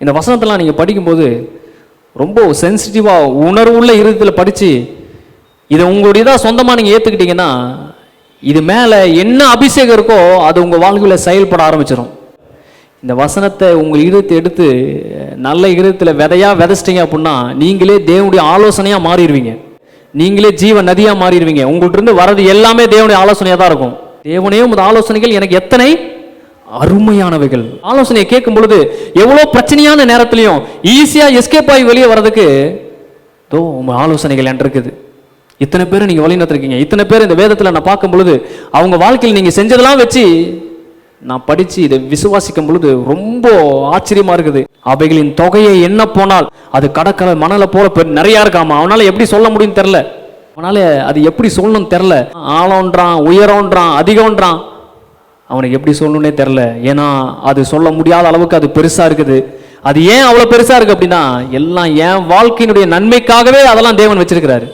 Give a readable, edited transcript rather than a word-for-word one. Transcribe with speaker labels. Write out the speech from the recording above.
Speaker 1: இந்த வசனத்தெல்லாம் நீங்கள் படிக்கும்போது ரொம்ப சென்சிட்டிவாக உணர்வுள்ள இருதயத்தில் படித்து இதை உங்களுடையதாக சொந்தமாக நீங்கள் ஏற்றுக்கிட்டீங்கன்னா இது மேலே என்ன அபிஷேகம் இருக்கோ அது உங்கள் வாழ்க்கையில் செயல்பட ஆரம்பிச்சிடும். இந்த வசனத்தை உங்கள் இருதயத்தை எடுத்து நல்ல இருதயத்தில் விதைச்சிட்டிங்க அப்படின்னா நீங்களே தேவனுடைய ஆலோசனையாக மாறிடுவீங்க. நீங்களே ஜீவ நதியாக மாறிடுவீங்க. உங்கள்கிட்ட இருந்து வர்றது எல்லாமே தேவனுடைய ஆலோசனையாக தான் இருக்கும். தேவனையும் இந்த ஆலோசனைகள் எனக்கு எத்தனை அருமையானவைகள். ஆலோசனையை கேட்கும் பொழுது எவ்வளோ பிரச்சனையான நேரத்திலையும் ஈஸியாக எஸ்கேப் ஆகி வெளியே வர்றதுக்கு உங்கள் ஆலோசனைகள் என்று இருக்குது. இத்தனை பேர் நீங்கள் வழி நடத்திருக்கீங்க. இத்தனை பேர் இந்த வேதத்தில் நான் பார்க்கும் பொழுது அவங்க வாழ்க்கையில் நீங்கள் செஞ்சதெல்லாம் வச்சு நான் படித்து இதை விசுவாசிக்கும் பொழுது ரொம்ப ஆச்சரியமாக இருக்குது. அவைகளின் தொகையை என்ன போனால் அது கடற்கரை மணலை போல நிறையா இருக்காமா. அவனால் எப்படி சொல்ல முடியும்னு தெரில. அவனால் அது எப்படி சொல்லணும்னு தெரில. ஆழம்ன்றான், உயரம்ன்றான், அதிகம்ன்றான். அவனுக்கு எப்படி சொல்லணுன்னே தெரில. ஏன்னா அது சொல்ல முடியாத அளவுக்கு அது பெருசாக இருக்குது. அது ஏன் அவ்வளோ பெருசாக இருக்குது அப்படின்னா எல்லாம் என் வாழ்க்கையினுடைய நன்மைக்காகவே அதெல்லாம் தேவன் வச்சிருக்கிறாரு.